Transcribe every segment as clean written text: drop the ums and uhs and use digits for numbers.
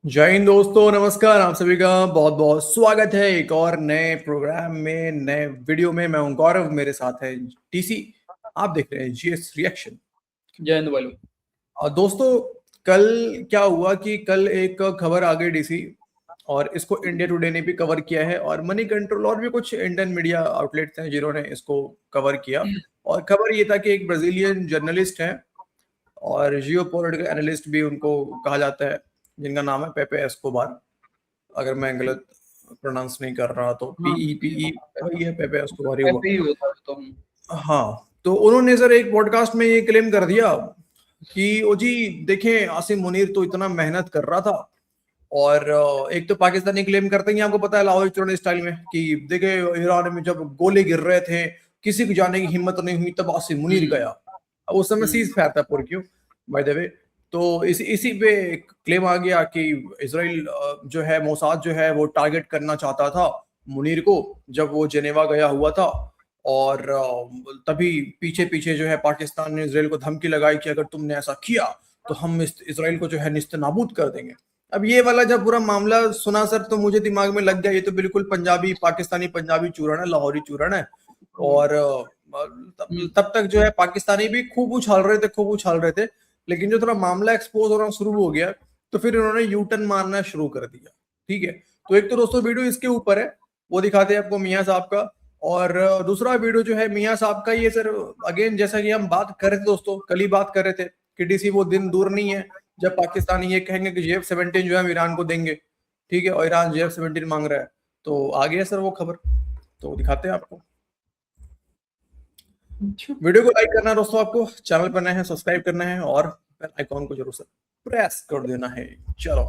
जय हिंद दोस्तों, नमस्कार। आप सभी का बहुत बहुत स्वागत है एक और नए प्रोग्राम में, नए वीडियो में। मैं हूं गौरव, मेरे साथ है टीसी। आप देख रहे हैं जीएस रिएक्शन। जय हिंद भाई। और दोस्तों, कल क्या हुआ कि कल एक खबर आ गई डीसी, और इसको इंडिया टुडे ने भी कवर किया है, और मनी कंट्रोल और भी कुछ इंडियन मीडिया आउटलेट्स हैं जिन्होंने इसको कवर किया। और खबर ये था कि एक ब्राजीलियन जर्नलिस्ट है और जियो पॉलिटिकल एनालिस्ट भी उनको कहा जाता है, जिनका नाम है पेपे एस्कोबार। अगर मैं गलत प्रोनाउंस नहीं कर रहा तो हाँ, पीई वही है, पेपे एस्कोबार ही हुआ। ऐसे ही होता है तो हम। हाँ, तो उन्होंने सर एक पॉडकास्ट में ये क्लेम कर दिया कि ओ जी देखें, आसिम मुनीर तो इतना मेहनत कर रहा था। और एक तो पाकिस्तानी क्लेम करते हैं, आपको पता है, लाहौर चुरन स्टाइल में, कि देखे ईरान में जब गोले गिर रहे थे किसी को जाने की हिम्मत नहीं हुई, तब आसिम मुनीर गया। अब उस समय सीज फायर था पूरी, क्यों बाय द वे। तो इसी पे क्लेम आ गया कि इसराइल जो है, मोसाद जो है, वो टारगेट करना चाहता था मुनीर को जब वो जेनेवा गया हुआ था। और तभी पीछे पीछे जो है पाकिस्तान ने इसराइल को धमकी लगाई कि अगर तुमने ऐसा किया तो हम इसराइल को जो है निस्तनाबूद कर देंगे। अब ये वाला जब पूरा मामला सुना सर, तो मुझे दिमाग में लग गया ये तो बिल्कुल पंजाबी पाकिस्तानी पंजाबी चूरण है, लाहौरी चूरण है। और तब तक जो है पाकिस्तानी भी खूब उछाल रहे थे, खूब उछाल रहे थे। लेकिन जो थोड़ा मामला एक्सपोज होना शुरू हो गया, तो फिर इन्होंने यू टर्न मारना शुरू कर दिया। ठीक है, तो एक तो दोस्तों वीडियो इसके ऊपर है, वो दिखाते हैं आपको मियाँ साहब का। और दूसरा वीडियो जो है मियाँ साहब का, ये सर अगेन जैसा कि हम बात कर रहे थे दोस्तों, कल ही बात कर रहे थे कि डीसी वो दिन दूर नहीं है जब पाकिस्तानी ये कहेंगे कि JF-17 जो है हम ईरान को देंगे। ठीक है, और ईरान JF-17 मांग रहा है। तो आ गया सर वो खबर, तो दिखाते हैं आपको। वीडियो को लाइक करना है दोस्तों, आपको चैनल पर नए हैं सब्सक्राइब करना है, और बेल आइकॉन को जरूर सर प्रेस कर देना है। चलो,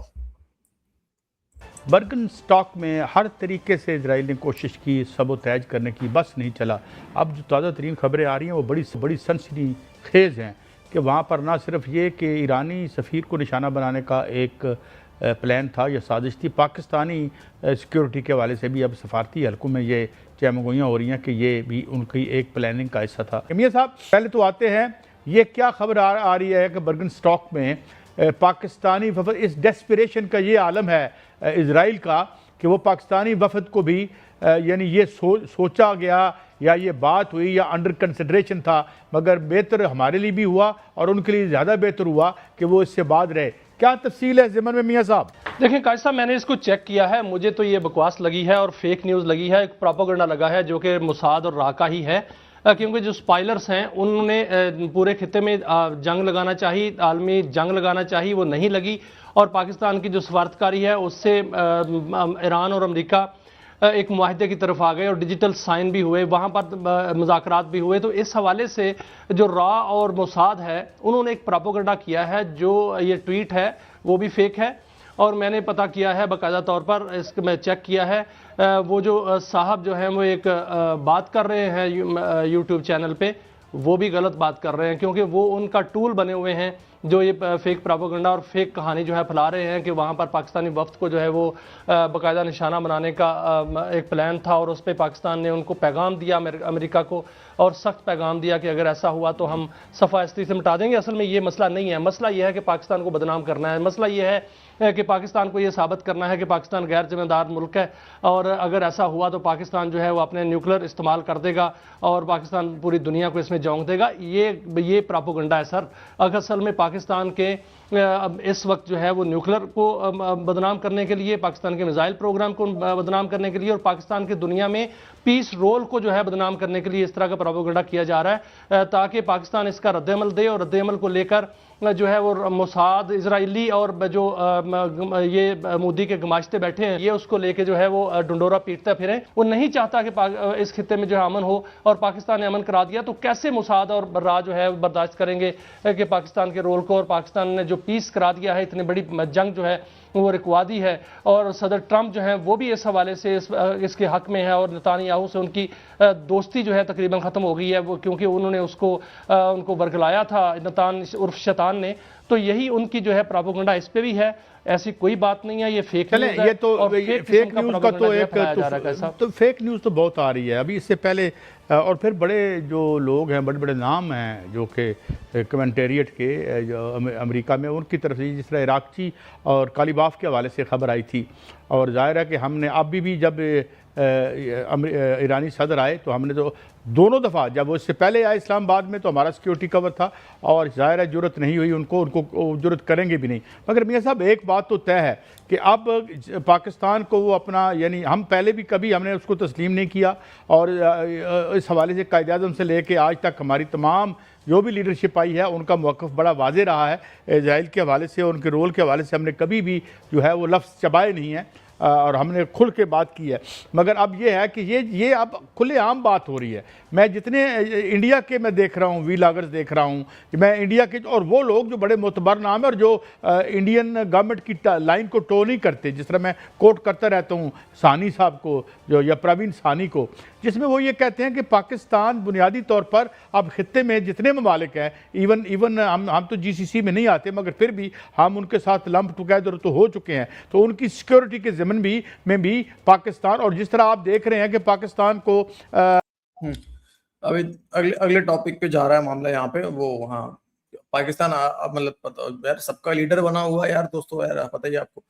बर्गन स्टॉक में हर तरीके से इजराइल ने कोशिश की सबोतैज करने की, बस नहीं चला। अब जो ताज़ा तरीन खबरें आ रही हैं वो बड़ी सनसनीखेज़ हैं कि वहाँ पर ना सिर्फ ये कि ईरानी सफ़ीर को निशाना बनाने का एक प्लान था या साजिश थी, पाकिस्तानी सिक्योरिटी के हवाले से भी अब सफारती हलकों में ये चहमगोइयाँ हो रही हैं कि ये भी उनकी एक प्लानिंग का हिस्सा था। मियां साहब, पहले तो आते हैं, ये क्या खबर आ रही है कि बर्गन स्टॉक में पाकिस्तानी वफद, इस डेस्परेशन का ये आलम है इजराइल का कि वो पाकिस्तानी वफद को भी यानी ये सोचा गया या ये बात हुई या अंडर कंसिडरेशन था, मगर बेहतर हमारे लिए भी हुआ और उनके लिए ज़्यादा बेहतर हुआ कि वो इससे बाद रहे। क्या तफसील है ज़िमन में मियाँ साहब? देखिए काश साहब, मैंने इसको चेक किया है, मुझे तो ये बकवास लगी है और फेक न्यूज़ लगी है, एक प्रोपेगेंडा लगा है जो कि मोसाद और रा का ही है। क्योंकि जो स्पाइलर्स हैं उन्होंने पूरे खित्ते में जंग लगाना चाहिए, आलमी जंग लगाना चाहिए, वो नहीं लगी। और पाकिस्तान की जो सफारतकारी है उससे ईरान और अमेरिका एक मुआहदे की तरफ आ गए और डिजिटल साइन भी हुए, वहाँ पर मुज़ाकरात भी हुए। तो इस हवाले से जो रा और मोसाद है उन्होंने एक प्रोपेगेंडा किया है, जो ये ट्वीट है वो भी फेक है। और मैंने पता किया है बाकायदा तौर पर, इसको मैं चेक किया है। वो जो साहब जो हैं वो एक बात कर रहे हैं यूट्यूब चैनल पे, वो भी गलत बात कर रहे हैं, क्योंकि वो उनका टूल बने हुए हैं जो ये फेक प्रोपेगेंडा और फेक कहानी जो है फैला रहे हैं कि वहाँ पर पाकिस्तानी वफ्द को जो है वो बाकायदा निशाना बनाने का एक प्लान था, और उस पर पाकिस्तान ने उनको पैगाम दिया, अमेरिका को, और सख्त पैगाम दिया कि अगर ऐसा हुआ तो हम सफ़ा इस्ती से मिटा देंगे। असल में ये मसला नहीं है, मसला ये है कि पाकिस्तान को बदनाम करना है, मसला ये है कि पाकिस्तान को ये साबित करना है कि पाकिस्तान गैर जिम्मेदार मुल्क है, और अगर ऐसा हुआ तो पाकिस्तान जो है वो अपने न्यूक्लियर इस्तेमाल कर देगा और पाकिस्तान पूरी दुनिया को इसमें झोंक देगा। ये प्रोपेगेंडा है सर। असल में पाकिस्तान के इस वक्त जो है वो न्यूक्लियर को बदनाम करने के लिए, पाकिस्तान के मिसाइल प्रोग्राम को बदनाम करने के लिए और पाकिस्तान के दुनिया में पीस रोल को जो है बदनाम करने के लिए इस तरह का प्रोपेगेंडा किया जा रहा है, ताकि पाकिस्तान इसका रद्दअमल दे, और रद्दअमल को लेकर जो है वो मोसाद इजराइली और जो ये मोदी के गमाशते बैठे हैं, ये उसको लेके जो है वो डंडोरा पीटते फिरें। वो नहीं चाहता कि इस खित्ते में जो है अमन हो, और पाकिस्तान ने अमन करा दिया, तो कैसे मोसाद और बर्रा जो है बर्दाश्त करेंगे कि पाकिस्तान के रोल को, और पाकिस्तान ने जो पीस करा दिया है, इतनी बड़ी जंग जो है वो रिकवा दी है। और सदर ट्रंप जो है वो भी इस हवाले से इसके हक में है, और नेतान्याहू से उनकी दोस्ती जो है तकरीबन ख़त्म हो गई है, वो क्योंकि उन्होंने उनको वर्गलाया था नेतान उर्फ शैतान ने। तो यही उनकी जो है प्रोपेगेंडा इस पे भी है। ऐसी कोई बात नहीं है, ये फेक चलें, न्यूज़ है ये तो और फेक न्यूज़ का तो एक तो तो फेक न्यूज़ तो बहुत आ रही है अभी इससे पहले। और फिर बड़े जो लोग हैं, बड़े बड़े नाम हैं जो कि कमेंटेरिएट के जो अमेरिका में, उनकी तरफ से जिस तरह इराकची और कालीबाफ के हवाले से खबर आई थी, और जाहिर है कि हमने अभी भी जब ईरानी सदर आए तो हमने तो दोनों दफ़ा, जब वो इससे पहले आए इस्लामाबाद में तो हमारा सिक्योरिटी कवर था, और ज़ाहिर है ज़रूरत नहीं हुई उनको ज़रूरत करेंगे भी नहीं। मगर मियाँ साहब एक बात तो तय है कि अब पाकिस्तान को वो अपना, यानी हम पहले भी कभी हमने उसको तस्लीम नहीं किया, और इस हवाले से कायद-ए-आज़म से लेके आज तक हमारी तमाम जो भी लीडरशिप आई है उनका मौक़िफ़ बड़ा वाज़े रहा है। इज़राइल के हवाले से, उनके रोल के हवाले से हमने कभी भी जो है वो लफ्ज़ चबाए नहीं हैं, और हमने खुल के बात की है। मगर अब ये है कि ये अब खुलेआम बात हो रही है। मैं जितने इंडिया के मैं देख रहा हूँ, व्लॉगर्स देख रहा हूँ, मैं इंडिया के, और वो लोग जो बड़े मोतबर नाम है और जो इंडियन गवर्नमेंट की लाइन को टो नहीं करते, जिस तरह मैं कोट करता रहता हूँ सानी साहब को जो, या प्रवीण सानी को, जिसमें वो ये कहते हैं कि पाकिस्तान बुनियादी तौर पर अब खित्ते में जितने ममालिक हैं, इवन हम तो GCC में नहीं आते, मगर फिर भी हम उनके साथ लंप टुगेदर तो हो चुके हैं, तो उनकी सिक्योरिटी के ज़मन में भी पाकिस्तान, और जिस तरह आप देख रहे हैं कि पाकिस्तान को अभी अगले टॉपिक पे जा रहा है मामला यहाँ पे, वो हाँ पाकिस्तान मतलब यार सबका लीडर बना हुआ है यार दोस्तों, यार पता ही आपको।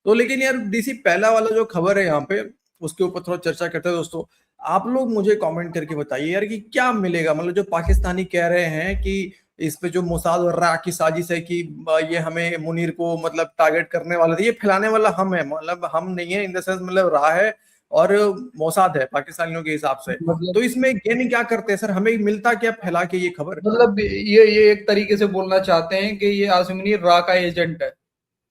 तो लेकिन यार DC पहला वाला जो खबर है यहाँ पे, उसके ऊपर थोड़ा चर्चा करते हैं दोस्तों। आप लोग मुझे कमेंट करके बताइए यार कि क्या मिलेगा, मतलब जो पाकिस्तानी कह रहे हैं कि इस पे जो मोसाद और रा की साजिश है कि ये हमें मुनीर को मतलब टारगेट करने वाला था, ये फैलाने वाला हम है, मतलब हम नहीं है इन द सेंस, मतलब रा है और मोसाद है पाकिस्तानियों के हिसाब से। मतलब तो इसमें गेन क्या करते हैं सर, हमें मिलता क्या फैला के ये खबर? मतलब ये एक तरीके से बोलना चाहते हैं कि ये आसिम मुनीर रा का एजेंट है,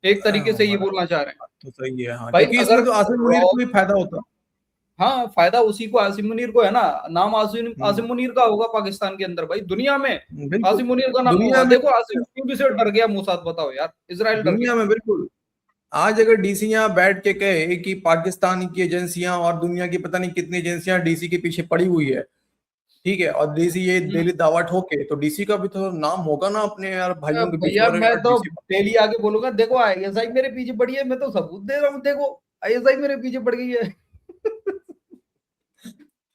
एक तरीके से ये बोलना चाह रहे हैं। तो सही है हाँ, भाई क्योंकि अगर इसमें तो आसिम मुनीर को भी फायदा होता। हाँ, फायदा उसी को, आसिम मुनीर को है ना, नाम आसिम मुनीर का होगा पाकिस्तान के अंदर, भाई दुनिया में आसिम मुनीर का नाम होगा। देखो आसिम क्यों से डर गया मोसाद, बताओ यार, इजराइल डर दुनिया गया। में बिल्कुल। आज अगर DC यहाँ बैठ के कहे कि पाकिस्तान की एजेंसियां और दुनिया की पता नहीं कितनी एजेंसियां DC के पीछे पड़ी हुई है, ठीक है, और DC ये डेली दावा ठोके, तो DC का भी तो नाम होगा ना अपने यार भाइयों के बीच भैया में। मैं तो डेली आके बोलूंगा, देखो ISI मेरे पीछे पड़ी है, मैं तो सबूत दे रहा हूँ, देखो ISI मेरे पीछे पड़ गई है।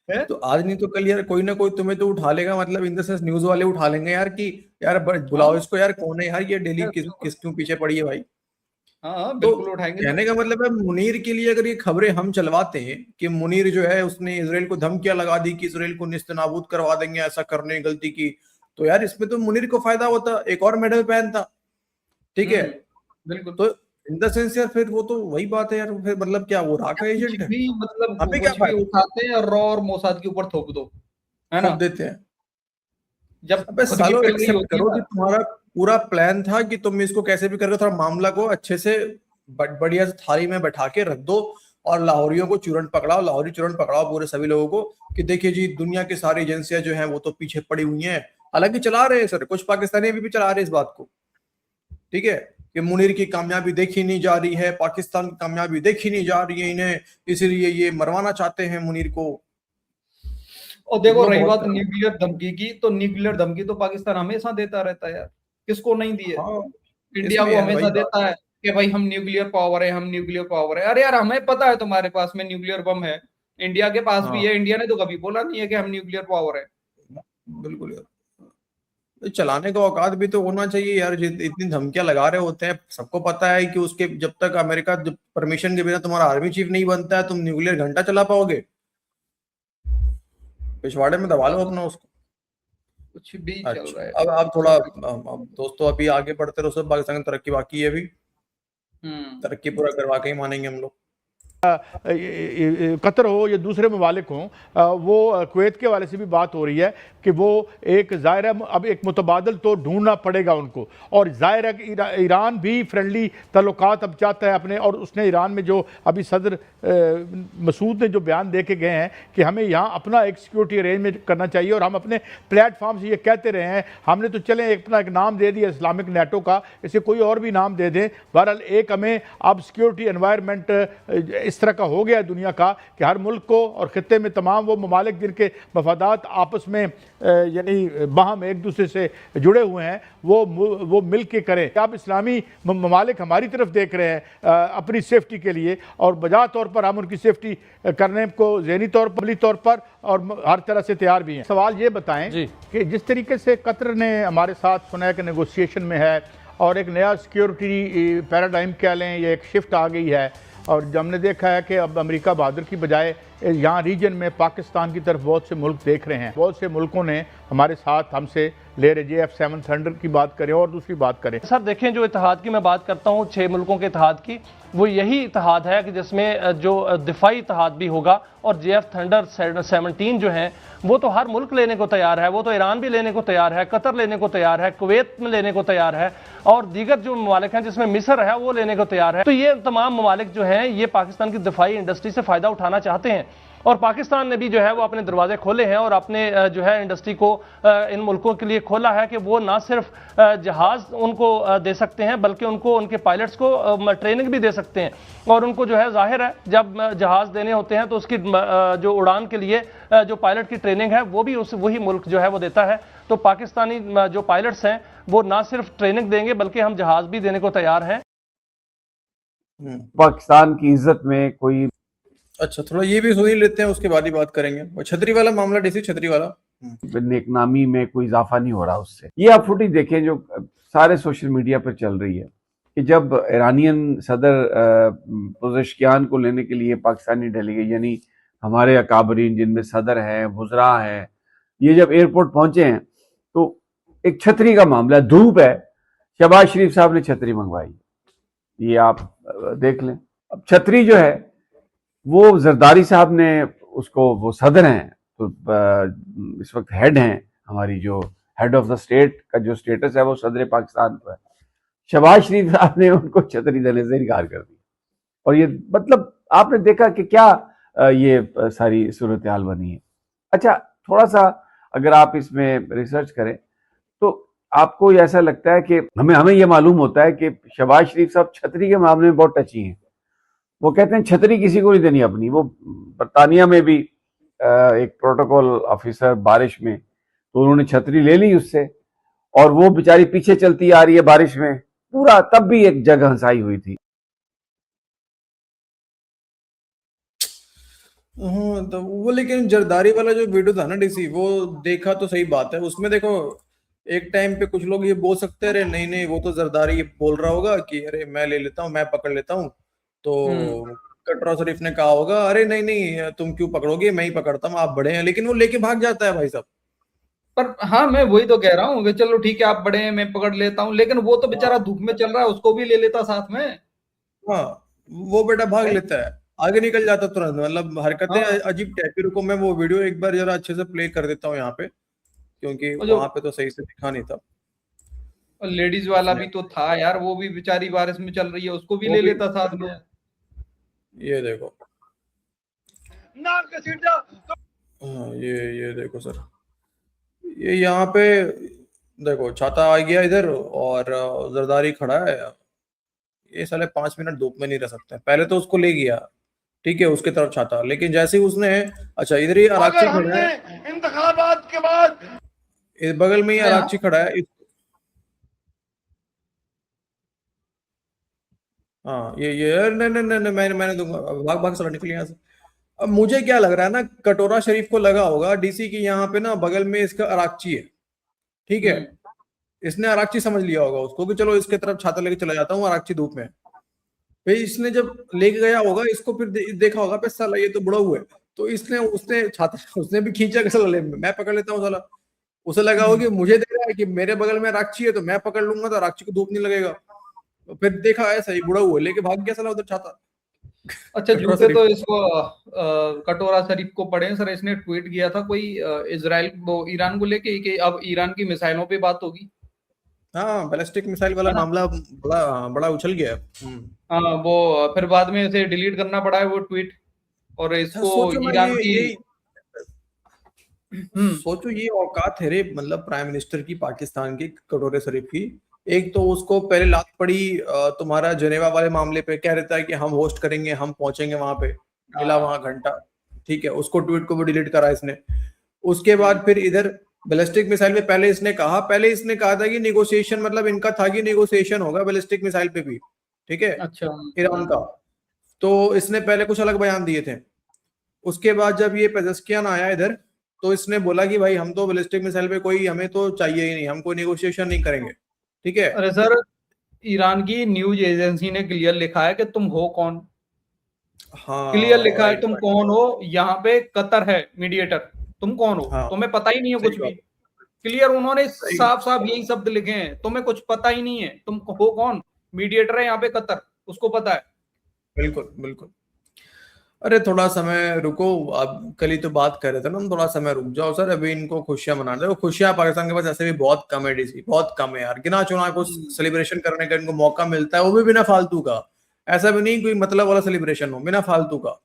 तो आज नहीं तो कल यार कोई ना कोई तुम्हें तो उठा लेगा, मतलब इन द सेंस न्यूज वाले उठा लेंगे यार कि यार बुलाओ इसको, यार कौन है यार ये डेली किस क्यों पीछे पड़ी है भाई। हाँ तो बिल्कुल उठाएंगे। कहने का मतलब है मुनीर के लिए अगर ये खबरें हम चलवाते हैं कि मुनीर जो है उसने इसराइल को धमकियां लगा दी कि इसराइल को निस्तनाबूद करवा देंगे ऐसा करने गलती की, तो यार इसमें तो मुनीर को फायदा होता, एक और मेडल पहनता, ठीक है। बिल्कुल। तो इन द सेंस यार फिर वो तो वही बात है यार, फिर मतलब क्या वो राका एजेंट है, भी मतलब हमें क्या कुछ भी फायदा, उठाते हैं और रॉ और मोसाद के ऊपर थोप दो, है ना, ठोक देते हैं। जब अबे खुद की सालो पिल गई एक्सेप्ट होती है करो ना। कि तुम्हारा पूरा प्लान था कि तुम इसको कैसे भी करके थोड़ा मामला को अच्छे से बढ़िया से थाली में बैठा के रख दो, और लाहौरियों को चूरन पकड़ाओ, लाहौरी चूरन पकड़ाओ पूरे सभी लोगों को कि देखिए जी दुनिया की सारी एजेंसियां जो हैं वो तो पीछे पड़ी हुई हैं। हालांकि चला रहे हैं सर, कुछ पाकिस्तानी भी चला रहे हैं इस बात को, ठीक है, कि मुनीर की कामयाबी देखी नहीं जा रही है, पाकिस्तान की कामयाबी देखी नहीं जा रही है इन्हें, इसीलिए ये मरवाना चाहते हैं मुनीर को। और देखो रही बात न्यूक्लियर धमकी की, तो न्यूक्लियर धमकी तो पाकिस्तान हमेशा देता रहता है यार, किसको नहीं दी है। हाँ, इंडिया को हमेशा देता है कि भाई हम न्यूक्लियर पावर है, हम न्यूक्लियर पावर है। अरे यार हमें पता है तुम्हारे पास में न्यूक्लियर बम है, इंडिया के पास भी है, इंडिया ने तो कभी बोला नहीं है कि हम न्यूक्लियर पावर है। बिल्कुल यार, चलाने का औकात भी तो होना चाहिए यार, इतनी धमकियां लगा रहे होते हैं, सबको पता है कि उसके जब तक अमेरिका परमिशन के बिना तुम्हारा आर्मी चीफ नहीं बनता है तुम न्यूक्लियर घंटा चला पाओगे, पिछवाड़े में दबा लो अपना उसको। कुछ भी चल रहा है। अब आप थोड़ा दोस्तों अभी आगे बढ़ते रहो, सब पाकिस्तान की तरक्की बाकी है अभी, तरक्की पूरा करवा के ही मानेंगे हम लोग। कतर हो या दूसरे ममालिक हों, वो कुवैत के वाले से भी बात हो रही है कि वो एक ज़ाहिर है अब एक मुतबादल तो ढूंढना पड़ेगा उनको, और ज़ाहिर है कि ईरान भी फ्रेंडली तल्लुकात अब चाहता है अपने, और उसने ईरान में जो अभी सदर मसूद ने जो बयान दे के गए हैं कि हमें यहाँ अपना एक सिक्योरिटी अरेंजमेंट करना चाहिए, और हम अपने प्लेटफॉर्म से ये कहते रहे हैं, हमने तो चले अपना एक नाम दे दिया इस्लामिक नेटो का, इसे कोई और भी नाम दे दें, बहरहाल एक हमें अब सिक्योरिटी एनवायरनमेंट इस तरह का हो गया है दुनिया का कि हर मुल्क को और खित्ते में तमाम वो ममालिक जिनके मफादात आपस में यानी बाहम एक दूसरे से जुड़े हुए हैं वो मिल के करें। आप इस्लामी ममालिक हमारी तरफ देख रहे हैं अपनी सेफ्टी के लिए, और बजा तौर पर हम उनकी सेफ्टी करने को ज़हनी तौर पर, अमली तौर पर और हर तरह से तैयार भी हैं। सवाल ये बताएं कि जिस तरीके से कतर ने हमारे साथ सुना है कि नेगोशिएशन में है और एक नया सिक्योरिटी पैराडाइम कह लें, ये एक शिफ्ट आ गई है, और हमने देखा है कि अब अमेरिका बहादुर की बजाय यहाँ रीजन में पाकिस्तान की तरफ बहुत से मुल्क देख रहे हैं। बहुत से मुल्कों ने हमारे साथ हमसे ले रहे JF-7 थंडर की बात करें और दूसरी बात करें। सर देखें, जो इत्तेहाद की मैं बात करता हूँ 6 मुल्कों के इत्तेहाद की, वो यही इत्तेहाद है कि जिसमें जो दिफाई इत्तेहाद भी होगा, और JF थंडर 17 जो है वो तो हर मुल्क लेने को तैयार है। वो तो ईरान भी लेने को तैयार है, कतर लेने को तैयार है, कुवैत में लेने को तैयार है, और दीगर जो ममालिक हैं जिसमें मिस्र है वो लेने को तैयार है। तो ये तमाम ममालिक जो हैं ये पाकिस्तान की दिफाई इंडस्ट्री से फ़ायदा उठाना चाहते हैं, और पाकिस्तान ने भी जो है वो अपने दरवाजे खोले हैं और अपने जो है इंडस्ट्री को इन मुल्कों के लिए खोला है कि वो ना सिर्फ जहाज़ उनको दे सकते हैं बल्कि उनको उनके पायलट्स को ट्रेनिंग भी दे सकते हैं। और उनको जो है जाहिर है जब जहाज़ देने होते हैं तो उसकी जो उड़ान के लिए जो पायलट की ट्रेनिंग है वो भी वही मुल्क जो है वो देता है। तो पाकिस्तानी जो पायलट्स हैं वो ना सिर्फ ट्रेनिंग देंगे बल्कि हम जहाज़ भी देने को तैयार हैं। पाकिस्तान की इज्जत में कोई, अच्छा थोड़ा ये भी सुन ही लेते हैं, उसके बाद ही बात करेंगे। वो छतरी वाला मामला, डीसी छतरी वाला, नेकनामी में कोई इजाफा नहीं हो रहा उससे। ये आप फुटेज देखें जो सारे सोशल मीडिया पर चल रही है कि जब ईरानियन सदर पेजेश्कियान को लेने के लिए पाकिस्तानी डेलीगेट यानी हमारे अकाबरीन जिनमें सदर हैं, वुज़रा हैं, ये जब एयरपोर्ट पहुंचे हैं तो एक छतरी का मामला, धूप है, शहबाज शरीफ साहब ने छतरी मंगवाई, ये आप देख लें। अब छतरी जो है वो जरदारी साहब ने उसको, वो सदर हैं तो इस वक्त हेड हैं, हमारी जो हेड ऑफ द स्टेट का जो स्टेटस है वो सदर पाकिस्तान पर है। शहबाज शरीफ साहब ने उनको छतरी देने से इनकार कर दिया, और ये मतलब आपने देखा कि क्या ये सारी सूरत हाल बनी है। अच्छा थोड़ा सा अगर आप इसमें रिसर्च करें तो आपको ऐसा लगता है कि हमें ये मालूम होता है कि शहबाज शरीफ साहब छतरी के मामले में बहुत टची हैं। वो कहते हैं छतरी किसी को नहीं देनी अपनी। वो बरतानिया में भी एक प्रोटोकॉल ऑफिसर बारिश में, तो उन्होंने छतरी ले ली उससे, और वो बेचारी पीछे चलती आ रही है बारिश में पूरा, तब भी एक जगह हंसाई हुई थी। हाँ तो वो, लेकिन जरदारी वाला जो वीडियो था ना डीसी, वो देखा तो सही बात है। उसमें देखो एक टाइम पे कुछ लोग ये बोल सकते हैं अरे नहीं नहीं वो तो जरदारी बोल रहा होगा कि अरे मैं ले लेता हूँ, मैं पकड़ लेता हूँ, तो कटरा शरीफ ने कहा होगा अरे नहीं नहीं तुम क्यों पकड़ोगे, मैं ही पकड़ता हूँ, आप बड़े हैं। लेकिन वो लेके भाग जाता है भाई साहब। पर हाँ मैं वही तो कह रहा हूँ कि चलो ठीक है आप बड़े हैं मैं पकड़ लेता हूँ, लेकिन वो तो बेचारा धूप में चल रहा है, उसको भी ले लेता साथ में। हाँ वो बेटा भाग लेता है, आगे निकल जाता तुरंत। मतलब हरकतें हाँ। अजीब टाइप की। रुको मैं वो वीडियो एक बार जरा अच्छे से प्ले कर देता हूँ यहाँ पे, क्योंकि वहां पे तो सही से दिखा नहीं था। लेडीज वाला भी तो था यार, वो भी बेचारी बारिश में चल रही है, उसको भी ले लेता साथ में। ये देखो, हाँ ये देखो सर, ये यहाँ पे देखो छाता आ गया इधर और जरदारी खड़ा है। ये साले 5 मिनट धूप में नहीं रह सकते। पहले तो उसको ले गया, ठीक है, उसके तरफ छाता, लेकिन जैसे ही उसने, अच्छा इधर ही अराक्ची खड़ा है, इंतखाबात के बाद बगल में ही अराक्ची खड़ा है। हाँ ये नहीं नहीं नहीं मैंने दूंगा, भाग भाग साला निकल यहाँ से। अब मुझे क्या लग रहा है ना, कटोरा शरीफ को लगा होगा डीसी की यहाँ पे ना बगल में इसका अराक्ची है, ठीक है, इसने अराक्ची समझ लिया होगा उसको कि चलो इसके तरफ छाता लेके चला जाता हूँ, अराक्ची धूप में। फिर इसने जब लेके गया होगा इसको, फिर देखा होगा पे साला ये तो बुढ़ा हुआ है, तो उसने छाता उसने भी खींचा कि साला ले मैं पकड़ लेता हूँ साला। उसे लगा होगा कि मुझे दे रहा है कि मेरे बगल में अराक्ची है तो मैं पकड़ लूंगा तो अराक्ची को धूप नहीं लगेगा। तो फिर देखा ऐसा ही बुढ़ा हुआ लेके भाग गया साला उधर छाता। अच्छा जूते तो इसको कटोरा शरीफ को पड़े सर। इसने ट्वीट किया था कोई इजराइल वो ईरान को लेके कि अब ईरान की मिसाइलों पे बात होगी। हाँ बैलिस्टिक मिसाइल वाला मामला बड़ा उछल गया। हाँ वो फिर बाद में इसे डिलीट करना पड़ा है वो ट्वीट, और इसको ईरान की सोचो ये औकात है रे, मतलब प्राइम मिनिस्टर की पाकिस्तान की कटोरे शरीफ की, एक तो उसको पहले लात पड़ी तुम्हारा जनेवा वाले मामले पे, कह रहता है कि हम होस्ट करेंगे, हम पहुंचेंगे वहां पे, मिला वहां घंटा, ठीक है, उसको ट्वीट को भी डिलीट करा इसने। उसके बाद फिर इधर बैलिस्टिक मिसाइल पे पहले इसने कहा था कि नेगोशिएशन, मतलब इनका था कि नेगोशिएशन होगा बैलिस्टिक मिसाइल पे भी, ठीक है, अच्छा ईरान का। तो इसने पहले कुछ अलग बयान दिए थे। उसके बाद जब ये पेजेस्कियान आया इधर, तो इसने बोला कि भाई हम तो बैलिस्टिक मिसाइल पे कोई, हमें तो चाहिए ही नहीं, हम कोई नेगोशिएशन नहीं करेंगे, ठीक है। अरे सर, ईरान की न्यूज एजेंसी ने क्लियर लिखा है कि तुम हो कौन। हाँ, क्लियर लिखा है राइट, तुम राइट, कौन हो, यहाँ पे कतर है मीडिएटर, तुम कौन हो, हाँ, तुम्हें पता ही नहीं है सही कुछ भी। बात, क्लियर उन्होंने सही, साफ साफ यही शब्द लिखे हैं, तुम्हें कुछ पता ही नहीं है, तुम हो कौन। मीडिएटर है यहाँ पे कतर, उसको पता है। बिल्कुल बिल्कुल। अरे थोड़ा समय रुको, अब कल ही तो बात कर रहे थे ना हम, थोड़ा समय रुक जाओ सर, अभी इनको खुशियां मनाने दो। खुशियां पाकिस्तान के पास ऐसे भी बहुत कम है, डीसी बहुत कम है यार, गिना चुना कुछ सेलिब्रेशन करने का इनको मौका मिलता है, वो भी बिना फालतू का। ऐसा भी नहीं कोई मतलब वाला सेलिब्रेशन हो, बिना फालतू का,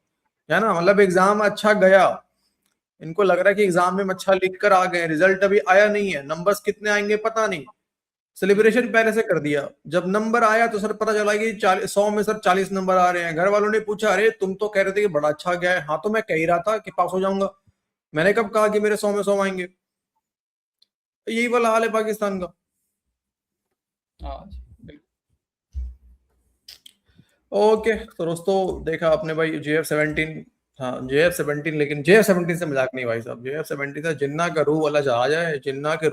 है ना। मतलब एग्जाम अच्छा गया, इनको लग रहा है कि एग्जाम में हम अच्छा लिख कर आ गए, रिजल्ट अभी आया नहीं है, नंबर्स कितने आएंगे पता नहीं, सेलिब्रेशन पहले से कर दिया। जब नंबर आया तो सर पता चला कि 100 में सर 40 नंबर आ रहे हैं। घर वालों ने पूछा, अरे तुम तो कह रहे थे कि बड़ा अच्छा गया है। हाँ तो मैं कह ही रहा था कि पास हो जाऊंगा, मैंने कब कहा कि मेरे 100 में 100 आएंगे। यही वाला हाल है पाकिस्तान का। हाँ, ओके तो दोस्तों, देखा आपने भाई JF-17, हाँ JF-17, लेकिन JF-17 से मजाक नहीं भाई साहब, JF-17 से जिन्ना का रूह वाला जहाज है, जिन्ना के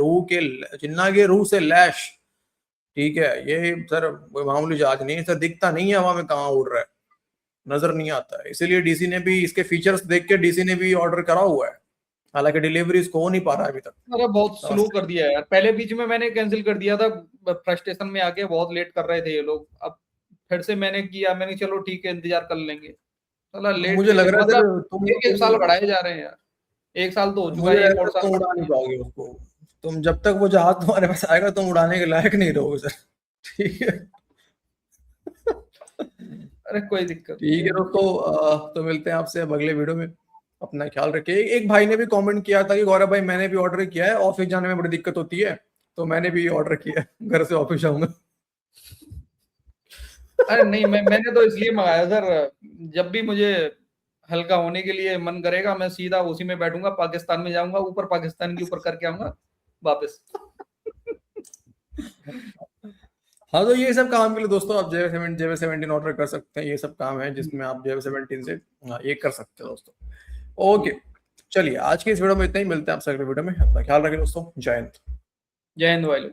रूह से लैश, ठीक है। ये सर कोई मामूली जहाज नहीं है सर, दिखता नहीं है हवा में कहाँ उड़ रहा है, नजर नहीं आता है, इसीलिए डीसी ने भी इसके फीचर्स देख के डीसी ने भी ऑर्डर करा हुआ है, हालांकि डिलीवरी इसको हो नहीं पा रहा है अभी तक। अरे बहुत स्लो कर दिया है यार, पहले बीच में मैंने कैंसिल कर दिया था, फ्रस्ट्रेशन में आके बहुत लेट कर रहे थे ये लोग। अब फिर से मैंने किया, मैंने चलो ठीक है इंतजार कर लेंगे। चला लेट मुझे लग रहा है सर मतलब एक साल बढ़ाए जा रहे हैं यार, एक साल तो हो चुका मुझे है, लग एक रहा और है साल तुम उड़ा नहीं पाओगे उसको, तुम जब तक वो जहाज तुम्हारे पास आएगा तुम उड़ाने के लायक नहीं रहोगे सर, ठीक है। अरे कोई दिक्कत ठीक है दोस्तों, तो मिलते हैं आपसे अब अगले वीडियो में, अपना ख्याल रखिए। एक भाई ने भी कमेंट किया था कि गौरव भाई मैंने भी ऑर्डर किया है, ऑफिस जाने में बड़ी दिक्कत होती है, तो मैंने भी ऑर्डर किया है, घर से ऑफिस जाऊंगा। अरे नहीं, मैंने तो इसलिए मंगाया सर, जब भी मुझे हल्का होने के लिए मन करेगा मैं सीधा उसी में बैठूंगा, पाकिस्तान में जाऊंगा, ऊपर पाकिस्तान के ऊपर करके आऊंगा वापस। हाँ तो ये सब काम के लिए दोस्तों आप JF-17 ऑर्डर कर सकते हैं, ये सब काम है जिसमें आप JF-17 से ये कर सकते हैं दोस्तों। ओके, चलिए आज की इस वीडियो में इतना ही, मिलते हैं आपसे अगले वीडियो में, अपना ख्याल रखें दोस्तों, जय हिंद। जय हिंद भाई लोग।